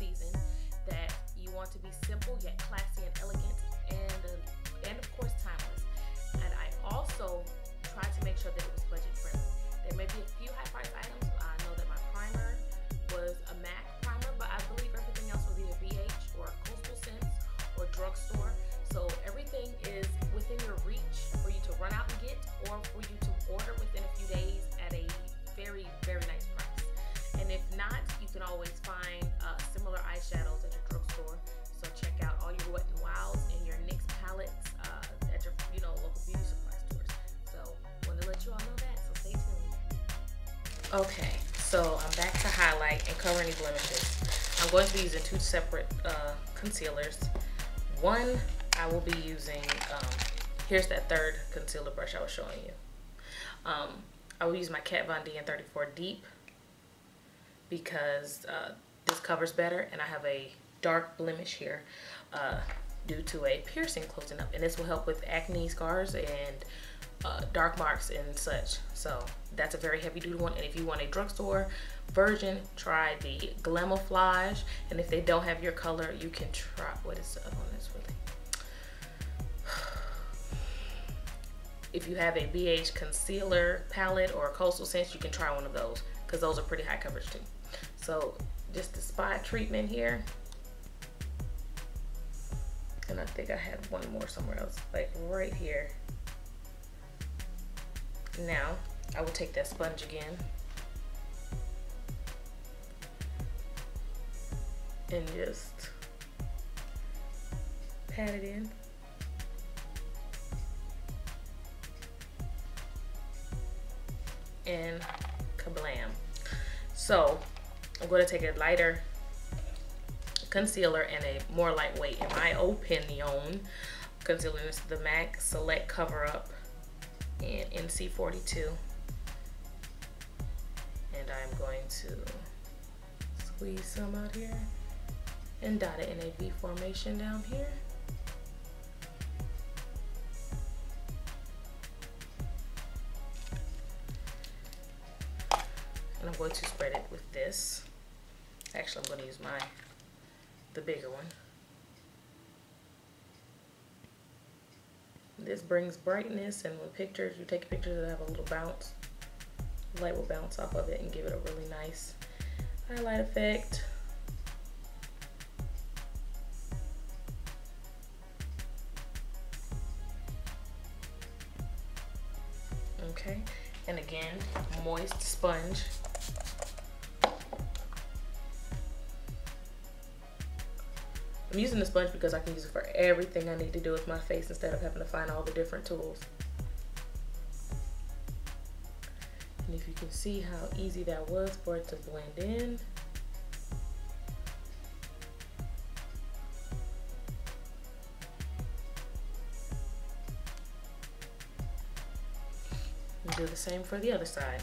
season that you want to be simple yet classy and elegant, and of course timeless. And I also tried to make sure that it was budget friendly. There may be a few high price items. I know that my primer was a MAC primer, but I believe everything else was either BH or Coastal Scents or drugstore. So everything is within your reach for you to run out and get, or for you to order within a few days at a very, very nice price. And if not, you can always find similar eyeshadows at your drugstore. So check out all your Wet n Wilds and your NYX palettes at your local beauty supply stores. So wanted to let you all know that, so stay tuned. Okay, so I'm back to highlight and cover any blemishes. I'm going to be using two separate concealers. One, I will be using, here's that third concealer brush I was showing you. I will use my Kat Von D in 34 Deep because this covers better, and I have a dark blemish here due to a piercing closing up, and this will help with acne scars and dark marks and such. So that's a very heavy duty one, and if you want a drugstore version, try the Glamouflage, and if they don't have your color, you can try, what is the other one that's really, if you have a BH concealer palette or a Coastal Scents, you can try one of those because those are pretty high coverage too. So just the spot treatment here, and I think I had one more somewhere else, like right here. Now I will take that sponge again and just pat it in. And kablam. So I'm going to take a lighter concealer and a more lightweight, in my opinion, concealer. This is the MAC Select Cover Up in NC42, and I'm going to squeeze some out here and dot it in a V formation down here. And I'm going to spread it with this. Actually, I'm going to use the bigger one. This brings brightness, and when you take pictures that have a little bounce, the light will bounce off of it and give it a really nice highlight effect. Okay, and again, moist sponge. I'm using the sponge because I can use it for everything I need to do with my face instead of having to find all the different tools. And if you can see how easy that was for it to blend in. And do the same for the other side.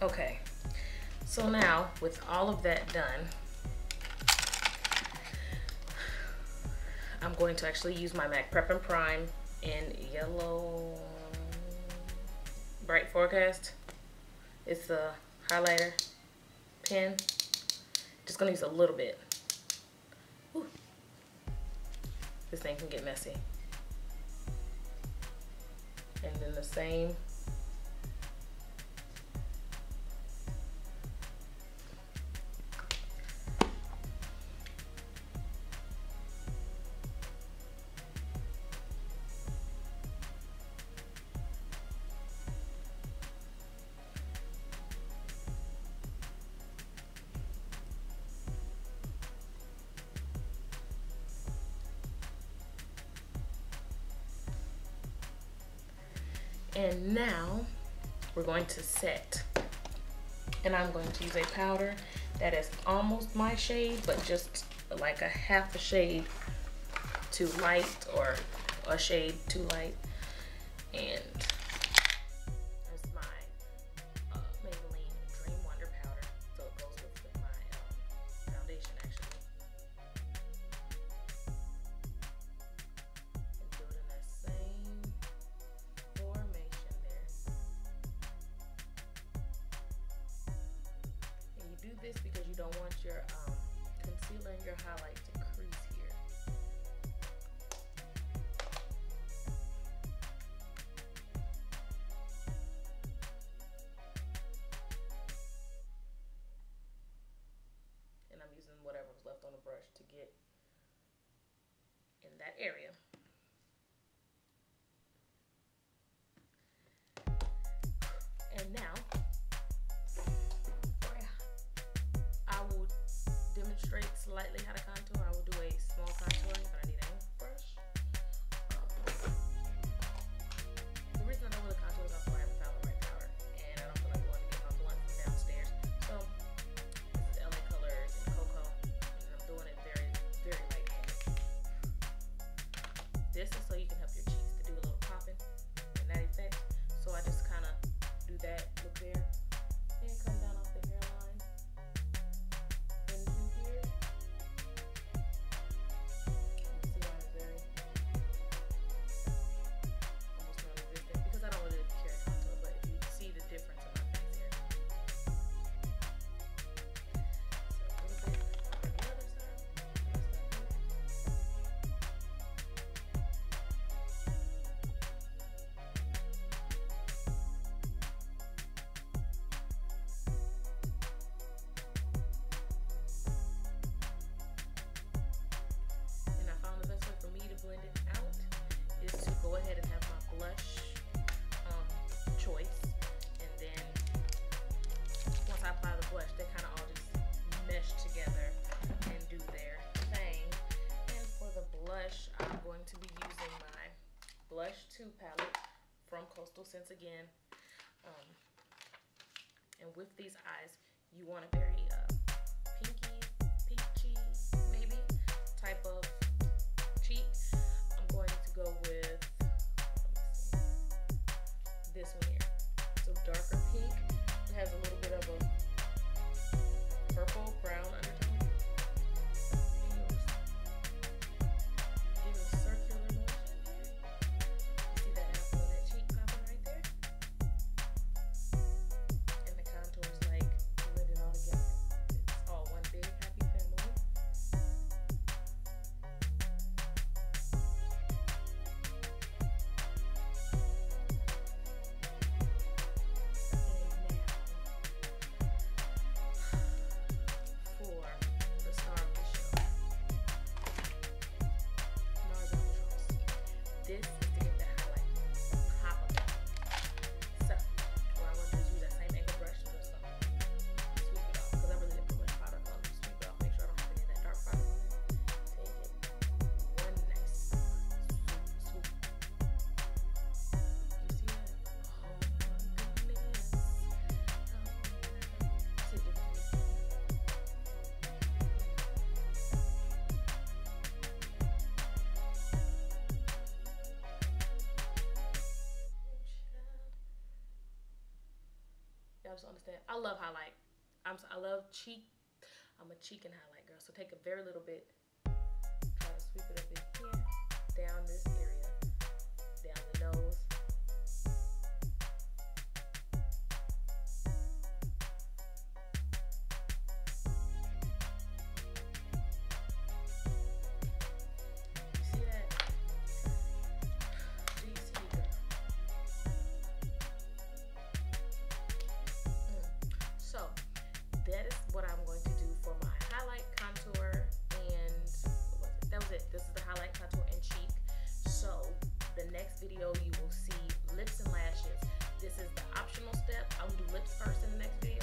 Okay, so now with all of that done, I'm going to actually use my MAC Prep and Prime in Yellow Bright Forecast. It's a highlighter pen. Just gonna use a little bit. Whew. This thing can get messy. And then the same. And now we're going to set, and I'm going to use a powder that is almost my shade, but just like a half a shade too light or a shade too light. And it's my Maybelline Dream Wonder powder, so it goes with my foundation actually. And do it in that same formation there. And you do this because you don't want your concealer and your highlight to crease here. And I'm using whatever was left on the brush to get in that area. And now, I will demonstrate slightly how to contour. I will do a small contouring, but I need a brush. The reason I don't really contour is also I haven't found the right powder, and I don't feel like going to get my blunt from downstairs. So this is LA Colors and Cocoa, and I'm doing it very, very light-handed. This is so you can help your cheeks to do a little popping and that effect. So I just kind of do that look there, and come down off the hairline into here. You see mine is very almost non-existent because I don't really care to contour, but if you see the difference in my face here. So a little bit on the other side. And I found the best way for me to blend it out is to go ahead and have my blush choice, and then once I apply the blush, they kind of all just mesh together and do their thing. And for the blush, I'm going to be using my Blush 2 palette from Coastal Scents again. And with these eyes, you want a very pinky, peachy, maybe, type of cheek. I'm going to go with, this one here. So darker pink. It has a little bit of a purple, brown undertone. Give a circular motion here. See that apple of that cheek popping right there? And the contour is like blended all together. just don't understand. I love highlight. I love cheek. I'm a cheek and highlight girl. So take a very little bit. Try to sweep it up in here, down this area, down the nose. That is what I'm going to do for my highlight, contour, and what was it? That was it. This is the highlight, contour, and cheek. So the next video you will see lips and lashes. This is the optional step. I'm gonna do lips first in the next video.